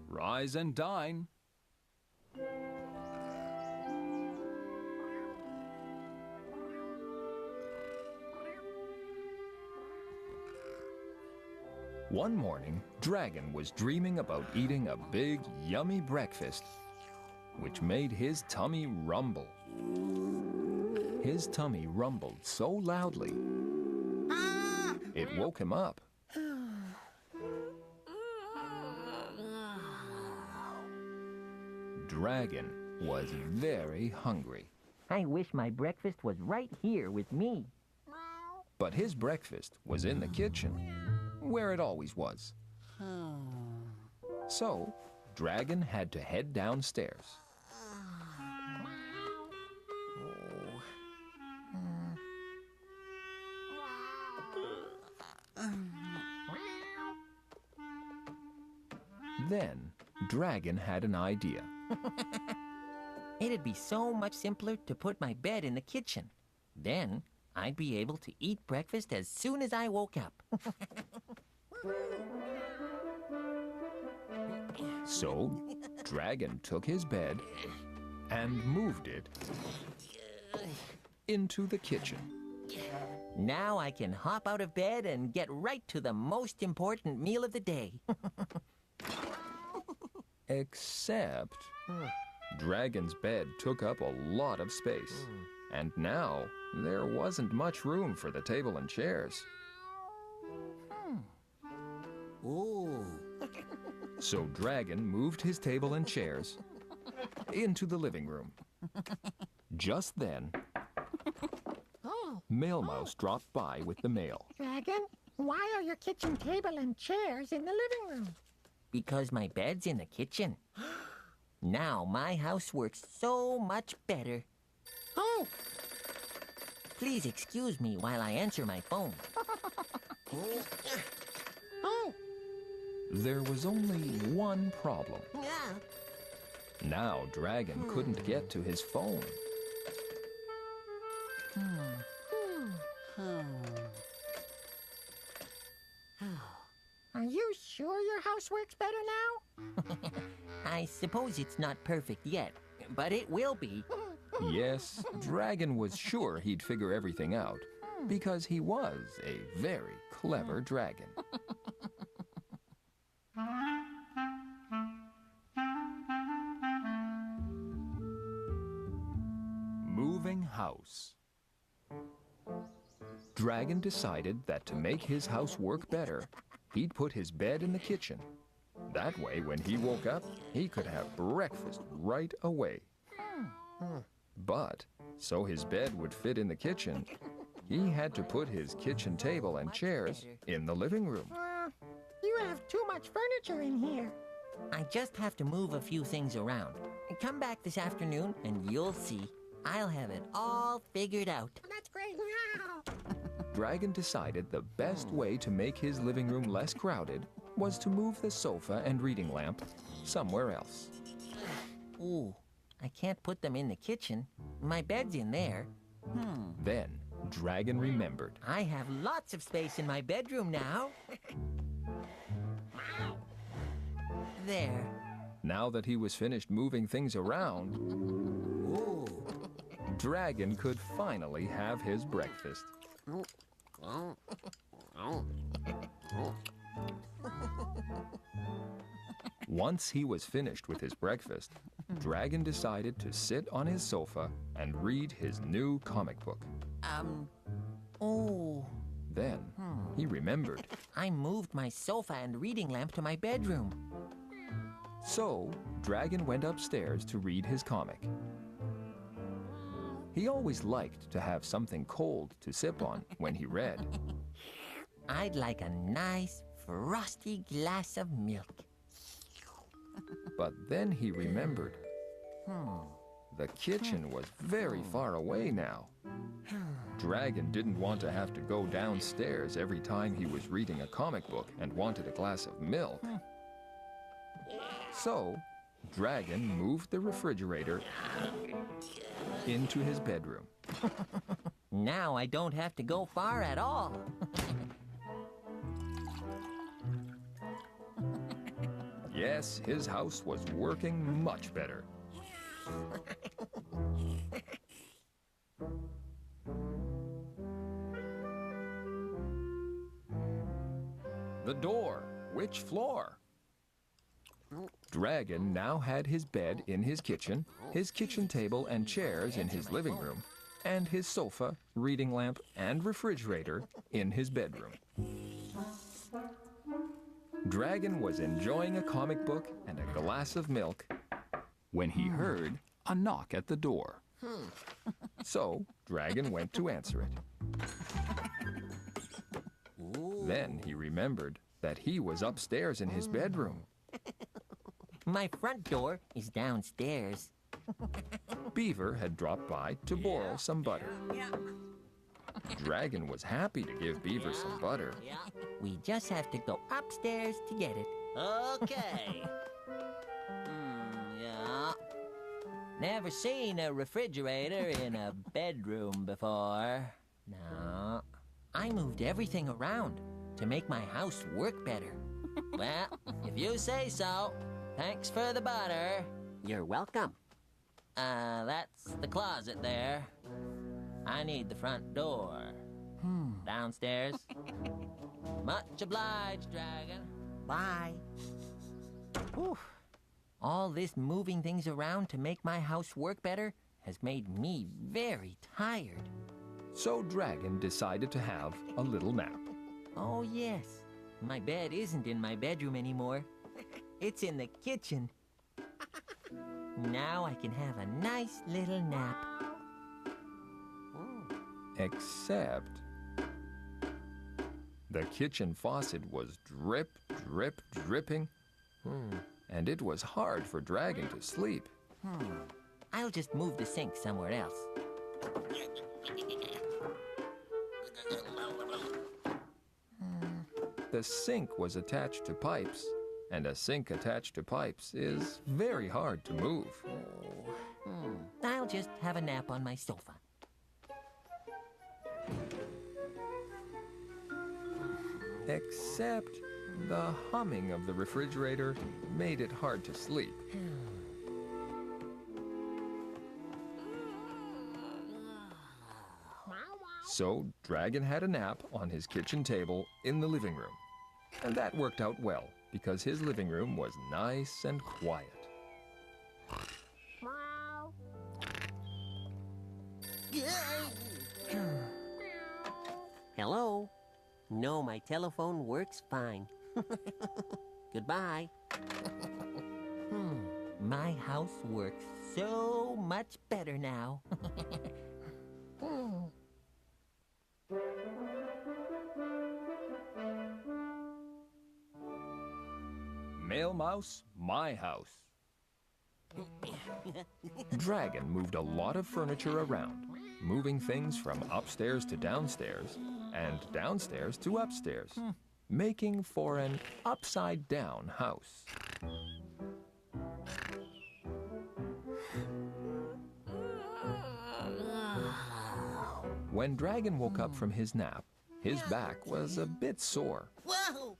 Rise and dine. One morning, Dragon was dreaming about eating a big, yummy breakfast, which made his tummy rumble. His tummy rumbled so loudly, it woke him up. Dragon was very hungry. I wish my breakfast was right here with me. But his breakfast was in the kitchen, where it always was. So, Dragon had to head downstairs. Then, Dragon had an idea. It'd be so much simpler to put my bed in the kitchen. Then, I'd be able to eat breakfast as soon as I woke up. So, Dragon took his bed and moved it into the kitchen. Now I can hop out of bed and get right to the most important meal of the day. Except, Dragon's bed took up a lot of space, and now there wasn't much room for the table and chairs. Ooh. So Dragon moved his table and chairs into the living room. Just then, Mail Mouse dropped by with the mail. Dragon, why are your kitchen table and chairs in the living room? Because my bed's in the kitchen. Now my house works so much better. Oh, Please excuse me while I answer my phone. oh, There was only one problem. Now Dragon couldn't get to his phone. are you sure your house works better now? I suppose it's not perfect yet, but it will be. Yes, Dragon was sure he'd figure everything out, because he was a very clever dragon. Moving house. Dragon decided that to make his house work better, he'd put his bed in the kitchen. That way, when he woke up, he could have breakfast right away. But, so his bed would fit in the kitchen, he had to put his kitchen table and chairs in the living room. You have too much furniture in here. I just have to move a few things around. Come back this afternoon and you'll see. I'll have it all figured out. That's great. Dragon decided the best way to make his living room less crowded was to move the sofa and reading lamp somewhere else. Ooh, I can't put them in the kitchen. My bed's in there. Then, Dragon remembered. I have lots of space in my bedroom now. There. Now that he was finished moving things around, Dragon could finally have his breakfast. Once he was finished with his breakfast, Dragon decided to sit on his sofa and read his new comic book. Then, he remembered. I moved my sofa and reading lamp to my bedroom. So, Dragon went upstairs to read his comic. He always liked to have something cold to sip on when he read. I'd like a nice, frosty glass of milk. But then he remembered. The kitchen was very far away now. Dragon didn't want to have to go downstairs every time he was reading a comic book and wanted a glass of milk. So, Dragon moved the refrigerator into his bedroom. Now I don't have to go far at all. Yes, his house was working much better. The door. Which floor? Dragon now had his bed in his kitchen table and chairs in his living room, and his sofa, reading lamp, and refrigerator in his bedroom. Dragon was enjoying a comic book and a glass of milk when he heard a knock at the door. So, Dragon went to answer it. Then he remembered that he was upstairs in his bedroom. My front door is downstairs. Beaver had dropped by to borrow some butter. Dragon was happy to give Beaver some butter. We just have to go upstairs to get it. Okay. Yeah. Never seen a refrigerator in a bedroom before. No. I moved everything around to make my house work better. Well, if you say so. Thanks for the butter. You're welcome. That's the closet there. I need the front door. Downstairs. Much obliged, Dragon. Bye. Whew. All this moving things around to make my house work better has made me very tired. So Dragon decided to have a little nap. Oh, yes. My bed isn't in my bedroom anymore. It's in the kitchen. Now I can have a nice little nap. Except the kitchen faucet was drip, drip, dripping, and it was hard for Dragon to sleep. I'll just move the sink somewhere else. The sink was attached to pipes, and a sink attached to pipes is very hard to move. I'll just have a nap on my sofa. Except the humming of the refrigerator made it hard to sleep. So Dragon had a nap on his kitchen table in the living room. And that worked out well because his living room was nice and quiet. Hello? No, my telephone works fine. Goodbye. My house works so much better now. Mail Mouse, my house. Dragon moved a lot of furniture around, moving things from upstairs to downstairs and downstairs to upstairs, making for an upside-down house. When Dragon woke up from his nap, his back was a bit sore, Whoa!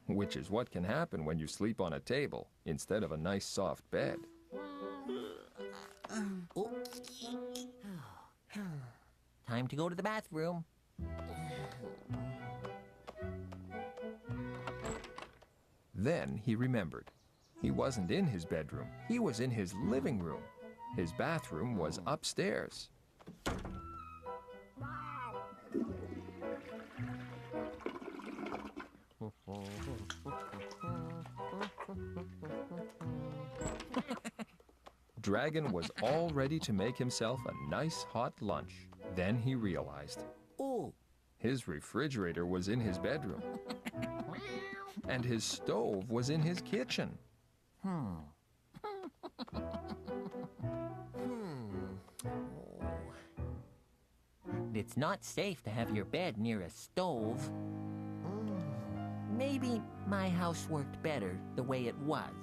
which is what can happen when you sleep on a table instead of a nice soft bed. Time to go to the bathroom. Then he remembered. He wasn't in his bedroom. He was in his living room. His bathroom was upstairs. Dragon was all ready to make himself a nice hot lunch. Then he realized Oh, his refrigerator was in his bedroom, and his stove was in his kitchen. It's not safe to have your bed near a stove. Maybe my house worked better the way it was.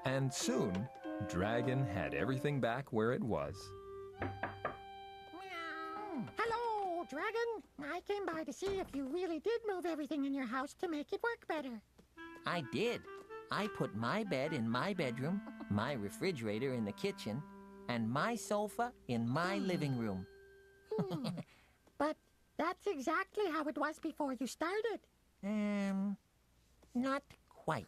And soon, Dragon had everything back where it was. Hello, Dragon. I came by to see if you really did move everything in your house to make it work better. I did. I put my bed in my bedroom, my refrigerator in the kitchen, and my sofa in my living room. But that's exactly how it was before you started. Not quite.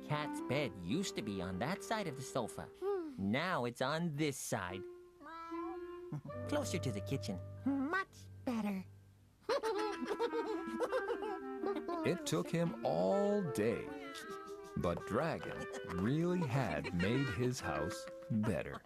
Cat's bed used to be on that side of the sofa. Now it's on this side. Closer to the kitchen. Much better. It took him all day, but Dragon really had made his house better.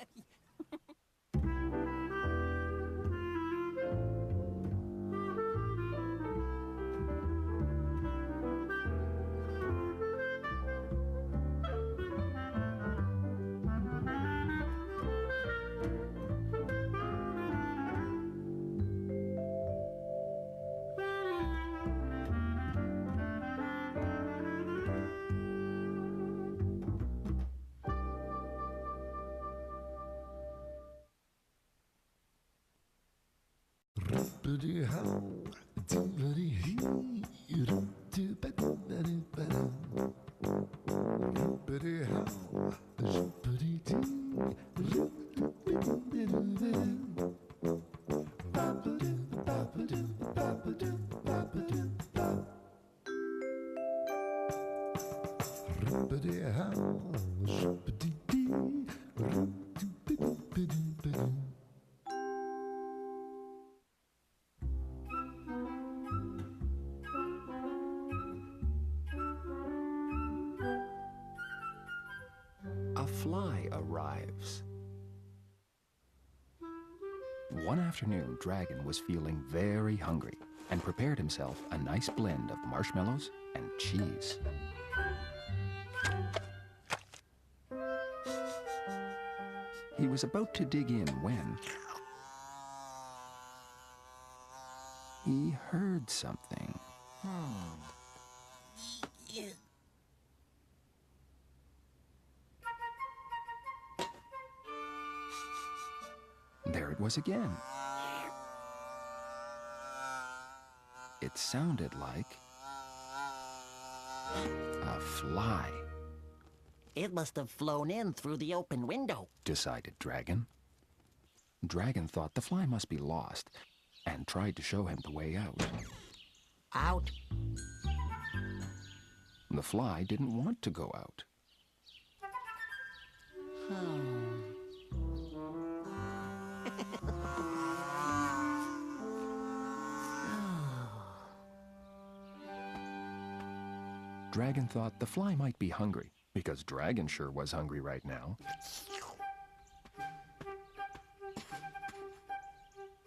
A fly arrives. One afternoon, Dragon was feeling very hungry and prepared himself a nice blend of marshmallows and cheese. He was about to dig in when he heard something. There it was again. It sounded like a fly, it must have flown in through the open window. decided Dragon. Dragon thought the fly must be lost and tried to show him the way out. Out. The fly didn't want to go out. Dragon thought the fly might be hungry, because Dragon sure was hungry right now.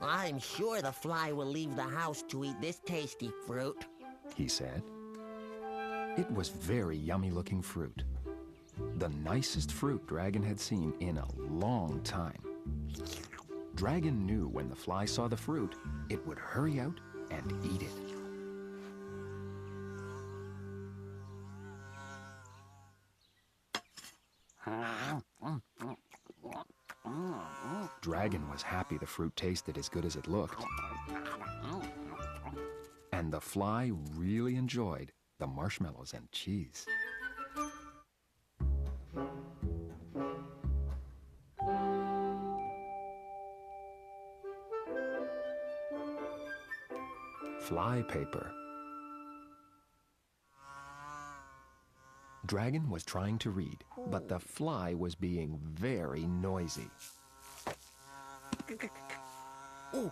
I'm sure the fly will leave the house to eat this tasty fruit. He said. It was very yummy-looking fruit. The nicest fruit Dragon had seen in a long time. Dragon knew when the fly saw the fruit, it would hurry out and eat it. Dragon was happy the fruit tasted as good as it looked. And the fly really enjoyed the marshmallows and cheese. Fly paper. Dragon was trying to read, but the fly was being very noisy. Ooh.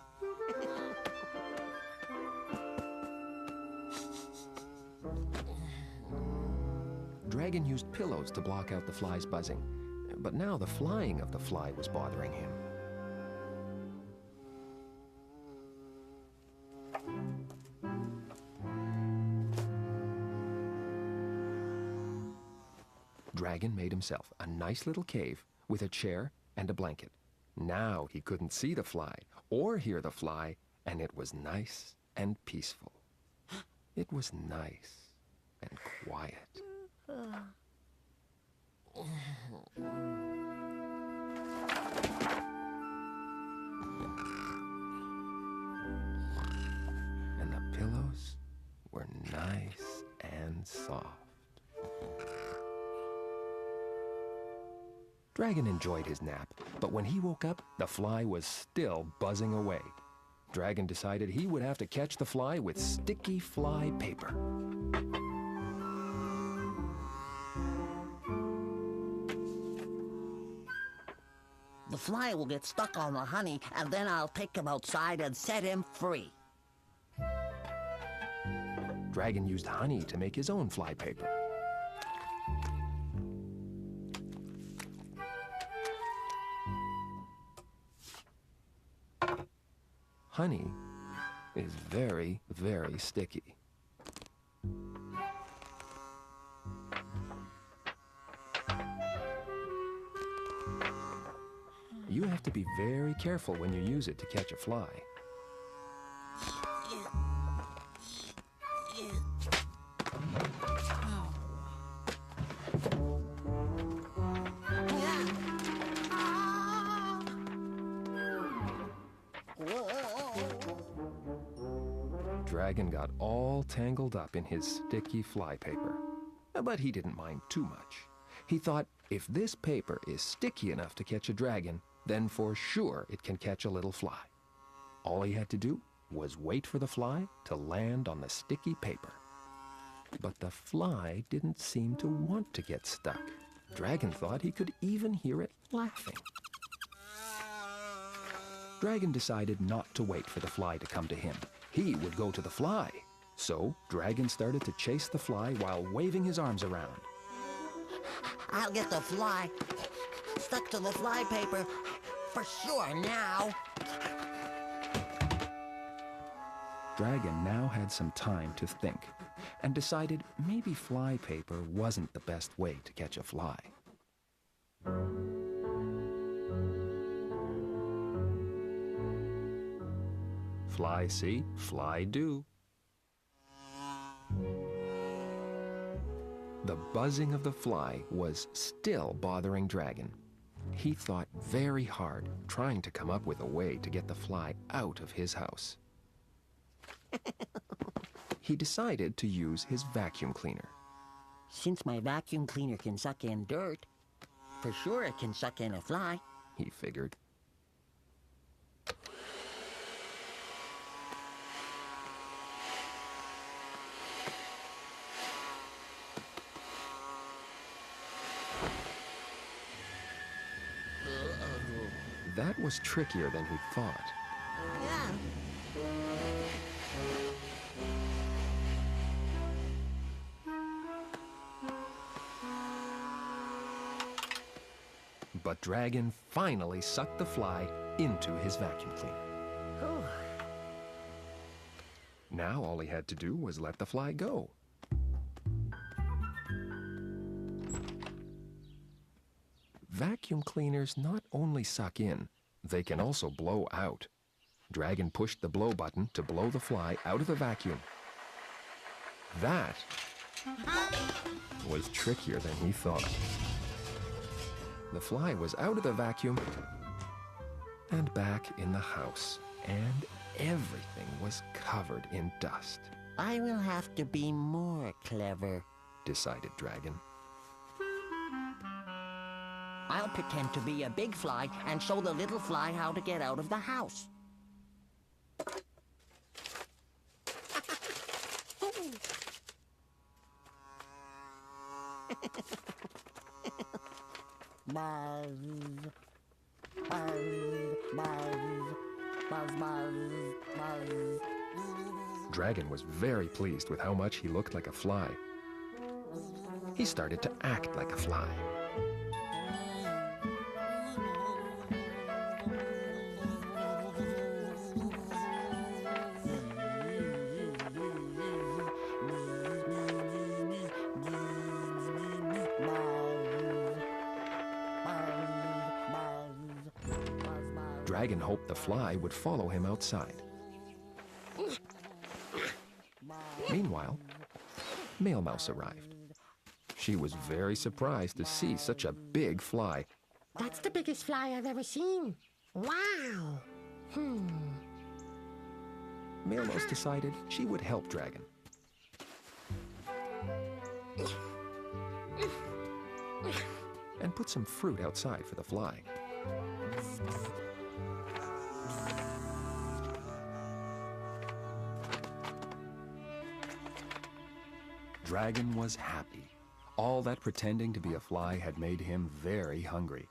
Dragon used pillows to block out the fly's buzzing, but now the flying of the fly was bothering him. Dragon made himself a nice little cave with a chair and a blanket. Now he couldn't see the fly or hear the fly, and it was nice and peaceful. It was nice and quiet. And the pillows were nice and soft. Dragon enjoyed his nap, but when he woke up, the fly was still buzzing away. Dragon decided he would have to catch the fly with sticky fly paper. The fly will get stuck on the honey, and then I'll take him outside and set him free. Dragon used honey to make his own fly paper. Honey is very, very sticky. You have to be very careful when you use it to catch a fly. Dragon got all tangled up in his sticky fly paper. But he didn't mind too much. He thought, if this paper is sticky enough to catch a dragon, then for sure it can catch a little fly. All he had to do was wait for the fly to land on the sticky paper. But the fly didn't seem to want to get stuck. Dragon thought he could even hear it laughing. Dragon decided not to wait for the fly to come to him. He would go to the fly. So Dragon started to chase the fly while waving his arms around. I'll get the fly. Stuck to the fly paper. For sure now. Dragon now had some time to think and decided maybe fly paper wasn't the best way to catch a fly. Fly see, fly do. The buzzing of the fly was still bothering Dragon. He thought very hard, trying to come up with a way to get the fly out of his house. He decided to use his vacuum cleaner. Since my vacuum cleaner can suck in dirt, for sure it can suck in a fly. He figured. That was trickier than he thought. Yeah. But Dragon finally sucked the fly into his vacuum cleaner. Now all he had to do was let the fly go. Vacuum cleaners not only suck in, they can also blow out. Dragon pushed the blow button to blow the fly out of the vacuum. That was trickier than he thought. The fly was out of the vacuum and back in the house, and everything was covered in dust. I will have to be more clever, decided Dragon. I'll pretend to be a big fly and show the little fly how to get out of the house. Buzz. Buzz. Buzz. Buzz. Buzz. Buzz. Dragon was very pleased with how much he looked like a fly. He started to act like a fly. Dragon hoped the fly would follow him outside. Meanwhile, Male Mouse arrived. She was very surprised to see such a big fly. That's the biggest fly I've ever seen. Wow. Male Mouse decided she would help Dragon. And put some fruit outside for the fly. Dragon was happy. All that pretending to be a fly had made him very hungry.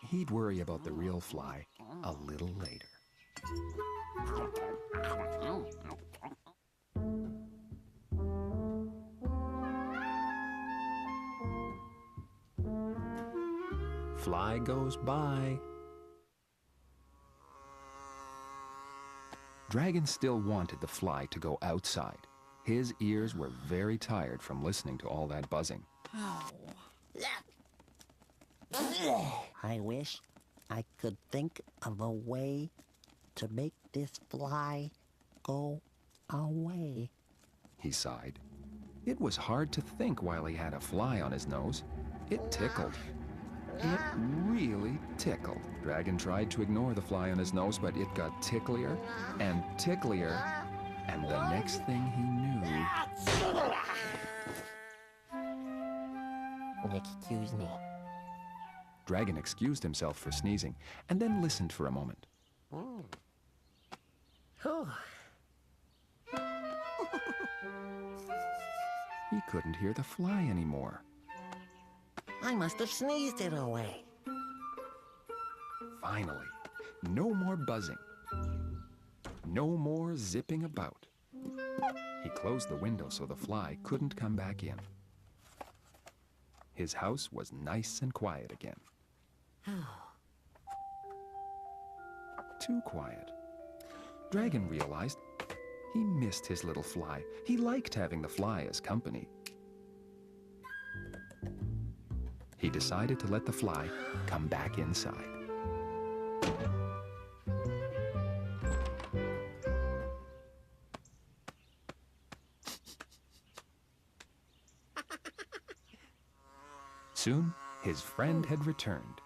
He'd worry about the real fly a little later. Fly goes by. Dragon still wanted the fly to go outside. His ears were very tired from listening to all that buzzing. I wish I could think of a way to make this fly go away. He sighed. It was hard to think while he had a fly on his nose. It tickled. It really tickled. Dragon tried to ignore the fly on his nose, but it got ticklier and ticklier. And the next thing he knew... Excuse me. Dragon excused himself for sneezing and then listened for a moment. He couldn't hear the fly anymore. I must have sneezed it away. Finally, no more buzzing. No more zipping about. He closed the window so the fly couldn't come back in. His house was nice and quiet again. Too quiet. Dragon realized he missed his little fly. He liked having the fly as company. He decided to let the fly come back inside. Soon, his friend had returned.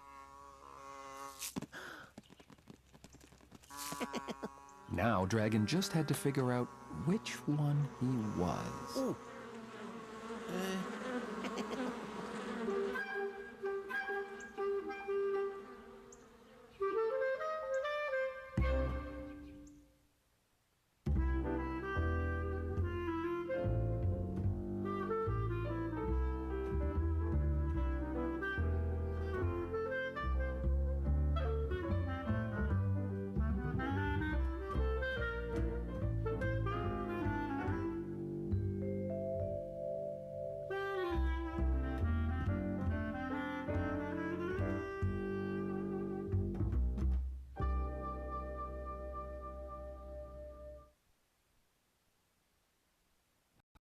Now, Dragon just had to figure out which one he was.